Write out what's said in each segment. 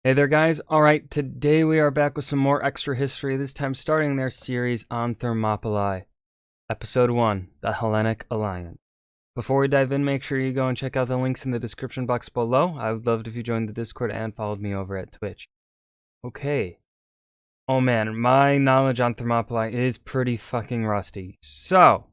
Hey there, guys. All right, today we are back with some more extra history, this time starting their series on Thermopylae. Episode 1, the Hellenic Alliance. Before we dive in, make sure you go and check out the links in the description box below. I would love it if you joined the Discord and followed me over at Twitch. Okay. Oh man, my knowledge on Thermopylae is pretty fucking rusty. So,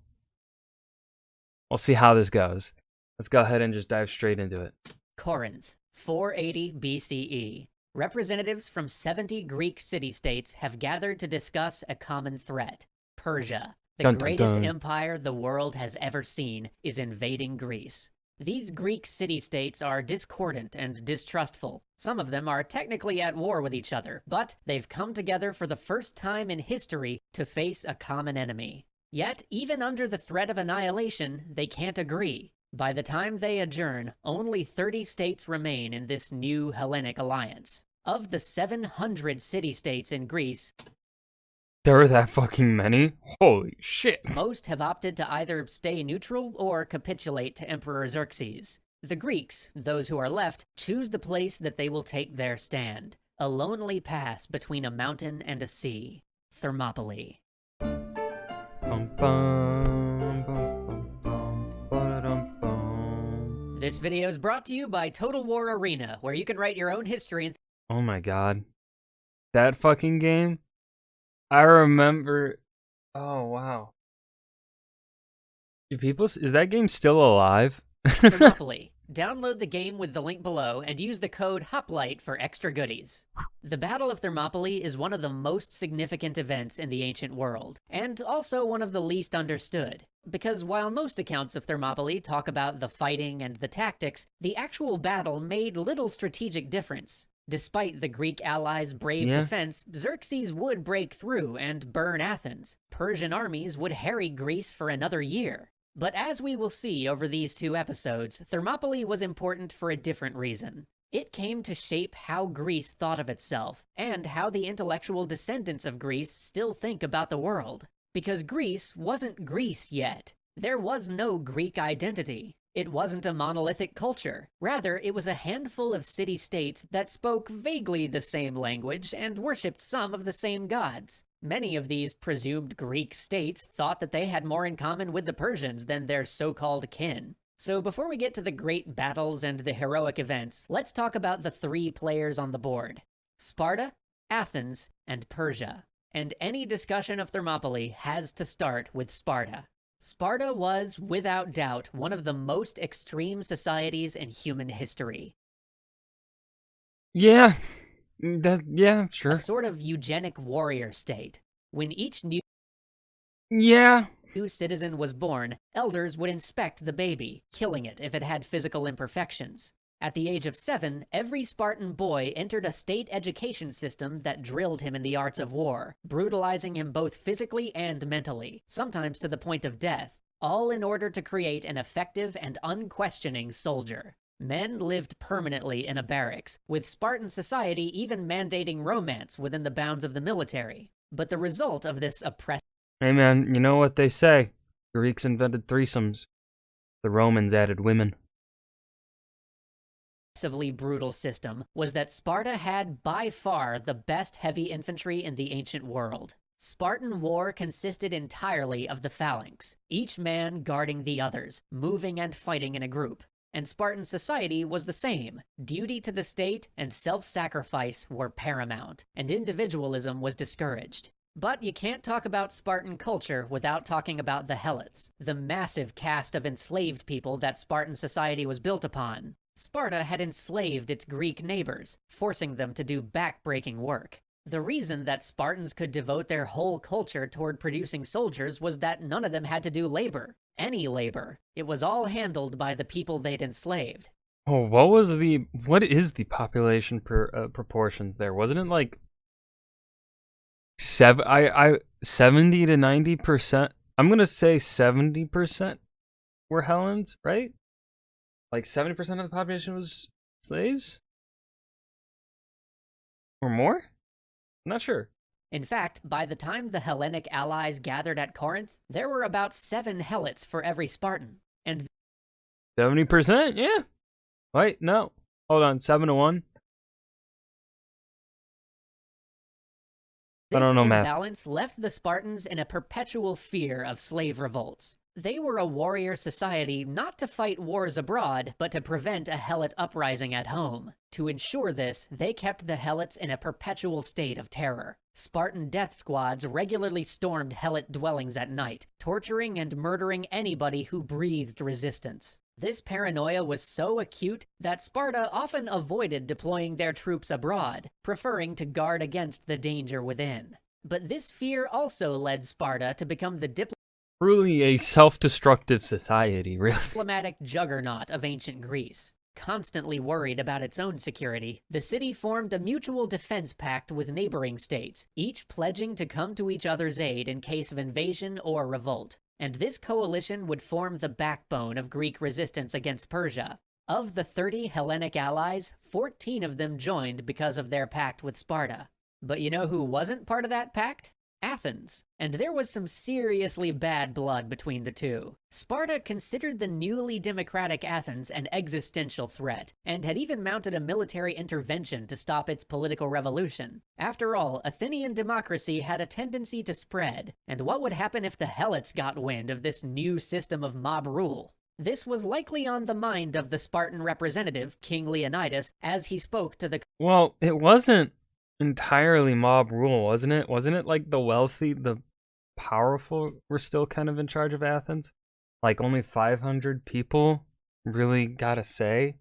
we'll see how this goes. Let's go ahead and just dive straight into it. Corinth, 480 BCE. Representatives from 70 Greek city-states have gathered to discuss a common threat. Persia, the Dun, dun, greatest dun. empire the world has ever seen, is invading Greece. These Greek city-states are discordant and distrustful. Some of them are technically at war with each other, but they've come together for the first time in history to face a common enemy. Yet, even under the threat of annihilation, they can't agree. By the time they adjourn, only 30 states remain in this new Hellenic alliance. Of the 700 city-states in Greece, There were that fucking many? Holy shit. most have opted to either stay neutral or capitulate to Emperor Xerxes. The Greeks, those who are left, choose the place that they will take their stand. A lonely pass between a mountain and a sea. Thermopylae. Bum, bum, bum, bum, ba-da-dum, bum. This video is brought to you by Total War Arena, where you can write your own history and Oh my god. That fucking game? I remember. Oh wow. Is that game still alive? Thermopylae. Download the game with the link below and use the code HOPLIGHT for extra goodies. The Battle of Thermopylae is one of the most significant events in the ancient world, and also one of the least understood. Because while most accounts of Thermopylae talk about the fighting and the tactics, the actual battle made little strategic difference. Despite the Greek allies' brave defense, Xerxes would break through and burn Athens. Persian armies would harry Greece for another year. But as we will see over these two episodes, Thermopylae was important for a different reason. It came to shape how Greece thought of itself, and how the intellectual descendants of Greece still think about the world. Because Greece wasn't Greece yet. There was no Greek identity. It wasn't a monolithic culture. Rather, it was a handful of city-states that spoke vaguely the same language and worshipped some of the same gods. Many of these presumed Greek states thought that they had more in common with the Persians than their so-called kin. So before we get to the great battles and the heroic events, let's talk about the three players on the board: Sparta, Athens, and Persia. And any discussion of Thermopylae has to start with Sparta. Sparta was, without doubt, one of the most extreme societies in human history. Yeah. Sure. A sort of eugenic warrior state. When each new citizen was born, elders would inspect the baby, killing it if it had physical imperfections. At the age of 7, every Spartan boy entered a state education system that drilled him in the arts of war, brutalizing him both physically and mentally, sometimes to the point of death, all in order to create an effective and unquestioning soldier. Men lived permanently in a barracks, with Spartan society even mandating romance within the bounds of the military. But the result of this oppressive Hey man, you know what they say? Greeks invented threesomes. The Romans added women. brutal system was that Sparta had by far the best heavy infantry in the ancient world. Spartan war consisted entirely of the phalanx, each man guarding the others, moving and fighting in a group. And Spartan society was the same. Duty to the state and self-sacrifice were paramount, and individualism was discouraged. But you can't talk about Spartan culture without talking about the Helots, the massive caste of enslaved people that Spartan society was built upon. Sparta had enslaved its Greek neighbors, forcing them to do back-breaking work. The reason that Spartans could devote their whole culture toward producing soldiers was that none of them had to do labor. Any labor. It was all handled by the people they'd enslaved. Oh, what is the population proportions there? Wasn't it like 70 to 90%? I'm gonna say 70% were Hellenes, right? Like 70% of the population was slaves? Or more? I'm not sure. In fact, by the time the Hellenic allies gathered at Corinth, there were about 7 Helots for every Spartan. And 70%? Yeah. Wait, no. Hold on, 7 to 1. I This don't know math. imbalance left the Spartans in a perpetual fear of slave revolts. They were a warrior society not to fight wars abroad, but to prevent a Helot uprising at home. To ensure this, they kept the Helots in a perpetual state of terror. Spartan death squads regularly stormed Helot dwellings at night, torturing and murdering anybody who breathed resistance. This paranoia was so acute that Sparta often avoided deploying their troops abroad, preferring to guard against the danger within. But this fear also led Sparta to become the Truly a self-destructive society, really. diplomatic juggernaut of ancient Greece. Constantly worried about its own security, the city formed a mutual defense pact with neighboring states, each pledging to come to each other's aid in case of invasion or revolt. And this coalition would form the backbone of Greek resistance against Persia. Of the 30 Hellenic allies, 14 of them joined because of their pact with Sparta. But you know who wasn't part of that pact? Athens. And there was some seriously bad blood between the two. Sparta considered the newly democratic Athens an existential threat, and had even mounted a military intervention to stop its political revolution. After all, Athenian democracy had a tendency to spread, and what would happen if the Helots got wind of this new system of mob rule? This was likely on the mind of the Spartan representative, King Leonidas, as he spoke to the Well, it wasn't entirely mob rule, wasn't it? Wasn't it like the wealthy, the powerful were still kind of in charge of Athens? Like only 500 people really got a say?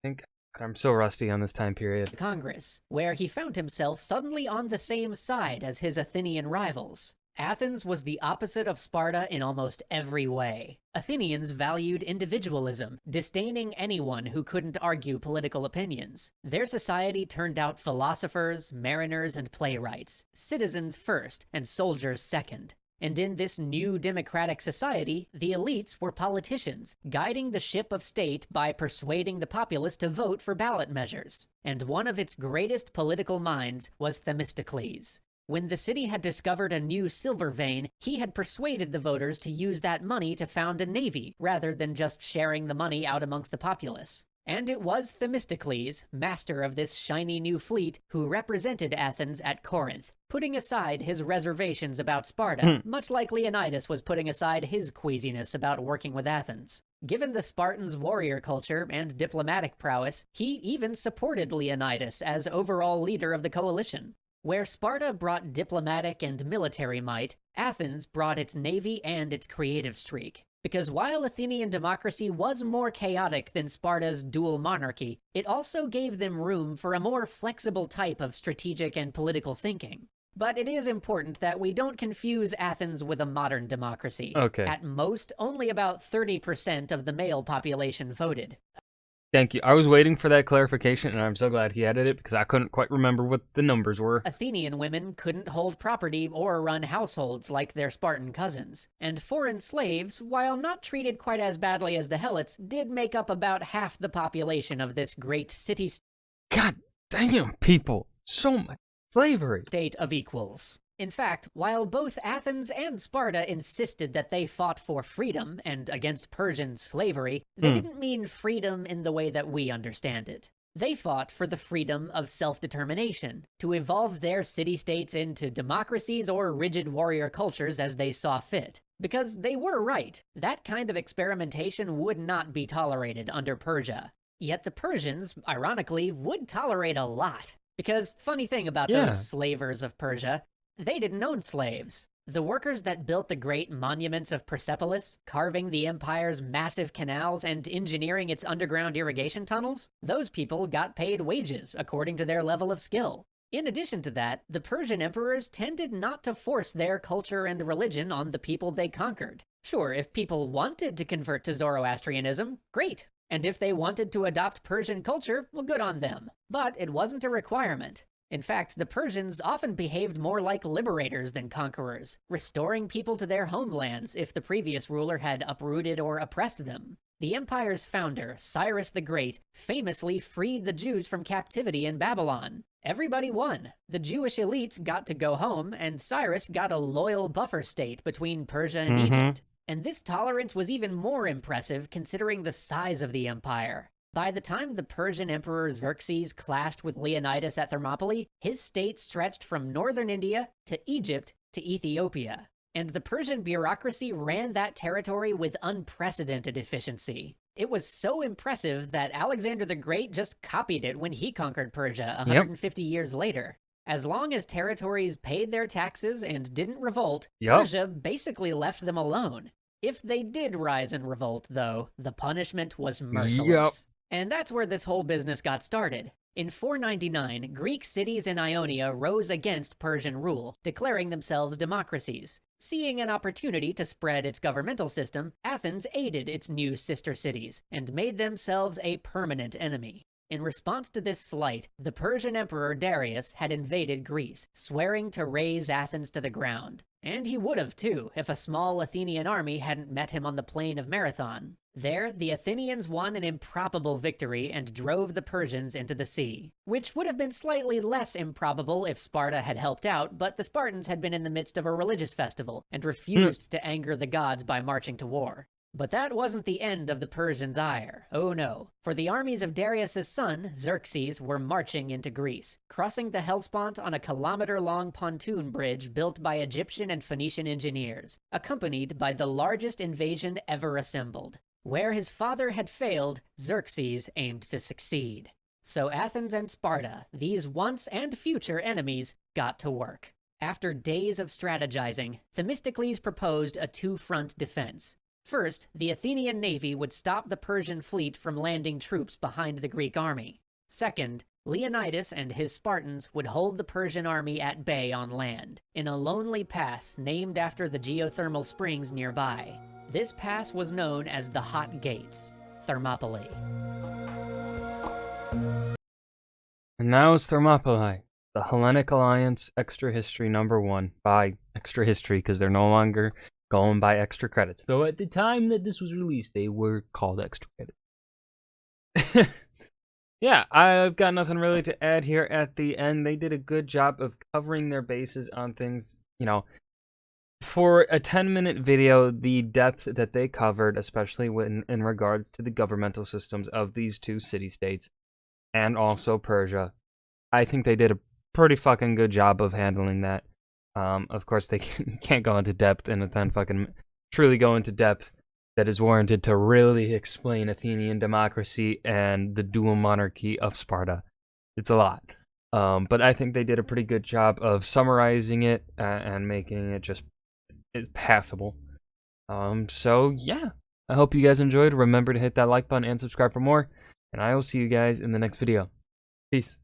I think I'm so rusty on this time period. Congress, where he found himself suddenly on the same side as his Athenian rivals. Athens was the opposite of Sparta in almost every way. Athenians valued individualism, disdaining anyone who couldn't argue political opinions. Their society turned out philosophers, mariners, and playwrights, citizens first and soldiers second. And in this new democratic society, the elites were politicians, guiding the ship of state by persuading the populace to vote for ballot measures. And one of its greatest political minds was Themistocles. When the city had discovered a new silver vein, he had persuaded the voters to use that money to found a navy, rather than just sharing the money out amongst the populace. And it was Themistocles, master of this shiny new fleet, who represented Athens at Corinth, putting aside his reservations about Sparta, much like Leonidas was putting aside his queasiness about working with Athens. Given the Spartans' warrior culture and diplomatic prowess, he even supported Leonidas as overall leader of the coalition. Where Sparta brought diplomatic and military might, Athens brought its navy and its creative streak. Because while Athenian democracy was more chaotic than Sparta's dual monarchy, it also gave them room for a more flexible type of strategic and political thinking. But it is important that we don't confuse Athens with a modern democracy. Okay. At most, only about 30% of the male population voted. Thank you. I was waiting for that clarification, and I'm so glad he added it because I couldn't quite remember what the numbers were. Athenian women couldn't hold property or run households like their Spartan cousins, and foreign slaves, while not treated quite as badly as the Helots, did make up about half the population of this great city God damn, people. So much slavery. state of equals. In fact, while both Athens and Sparta insisted that they fought for freedom and against Persian slavery, they didn't mean freedom in the way that we understand it. They fought for the freedom of self-determination, to evolve their city-states into democracies or rigid warrior cultures as they saw fit. Because they were right, that kind of experimentation would not be tolerated under Persia. Yet the Persians, ironically, would tolerate a lot. Because, funny thing about those slavers of Persia, they didn't own slaves. The workers that built the great monuments of Persepolis, carving the empire's massive canals and engineering its underground irrigation tunnels, those people got paid wages according to their level of skill. In addition to that, the Persian emperors tended not to force their culture and religion on the people they conquered. Sure, if people wanted to convert to Zoroastrianism, great. And if they wanted to adopt Persian culture, well, good on them. But it wasn't a requirement. In fact, the Persians often behaved more like liberators than conquerors, restoring people to their homelands if the previous ruler had uprooted or oppressed them. The empire's founder, Cyrus the Great, famously freed the Jews from captivity in Babylon. Everybody won. The Jewish elites got to go home, and Cyrus got a loyal buffer state between Persia and Egypt. And this tolerance was even more impressive considering the size of the empire. By the time the Persian Emperor Xerxes clashed with Leonidas at Thermopylae, his state stretched from northern India to Egypt to Ethiopia. And the Persian bureaucracy ran that territory with unprecedented efficiency. It was so impressive that Alexander the Great just copied it when he conquered Persia 150 years later. As long as territories paid their taxes and didn't revolt, Persia basically left them alone. If they did rise and revolt, though, the punishment was merciless. And that's where this whole business got started. In 499, Greek cities in Ionia rose against Persian rule, declaring themselves democracies. Seeing an opportunity to spread its governmental system, Athens aided its new sister cities and made themselves a permanent enemy. In response to this slight, the Persian Emperor Darius had invaded Greece, swearing to raze Athens to the ground. And he would have too, if a small Athenian army hadn't met him on the plain of Marathon. There, the Athenians won an improbable victory and drove the Persians into the sea, which would have been slightly less improbable if Sparta had helped out, but the Spartans had been in the midst of a religious festival and refused to anger the gods by marching to war. But that wasn't the end of the Persians' ire. Oh no. For the armies of Darius' son, Xerxes, were marching into Greece, crossing the Hellespont on a kilometer-long pontoon bridge built by Egyptian and Phoenician engineers, accompanied by the largest invasion ever assembled. Where his father had failed, Xerxes aimed to succeed. So Athens and Sparta, these once and future enemies, got to work. After days of strategizing, Themistocles proposed a two-front defense. First, the Athenian navy would stop the Persian fleet from landing troops behind the Greek army. Second, Leonidas and his Spartans would hold the Persian army at bay on land, in a lonely pass named after the geothermal springs nearby. This pass was known as the Hot Gates, Thermopylae. And that was Thermopylae, the Hellenic Alliance Extra History #1 by Extra History, because they're no longer going by extra credits. Though at the time that this was released, they were called extra credits. Yeah, I've got nothing really to add here at the end. They did a good job of covering their bases on things, for a 10-minute video, the depth that they covered, especially in regards to the governmental systems of these two city-states and also Persia, I think they did a pretty fucking good job of handling that. Of course, they can't go into depth in a 10 fucking truly go into depth that is warranted to really explain Athenian democracy and the dual monarchy of Sparta. It's a lot. But I think they did a pretty good job of summarizing it and making it just passable. So yeah, I hope you guys enjoyed. Remember to hit that like button and subscribe for more, and I will see you guys in the next video. Peace.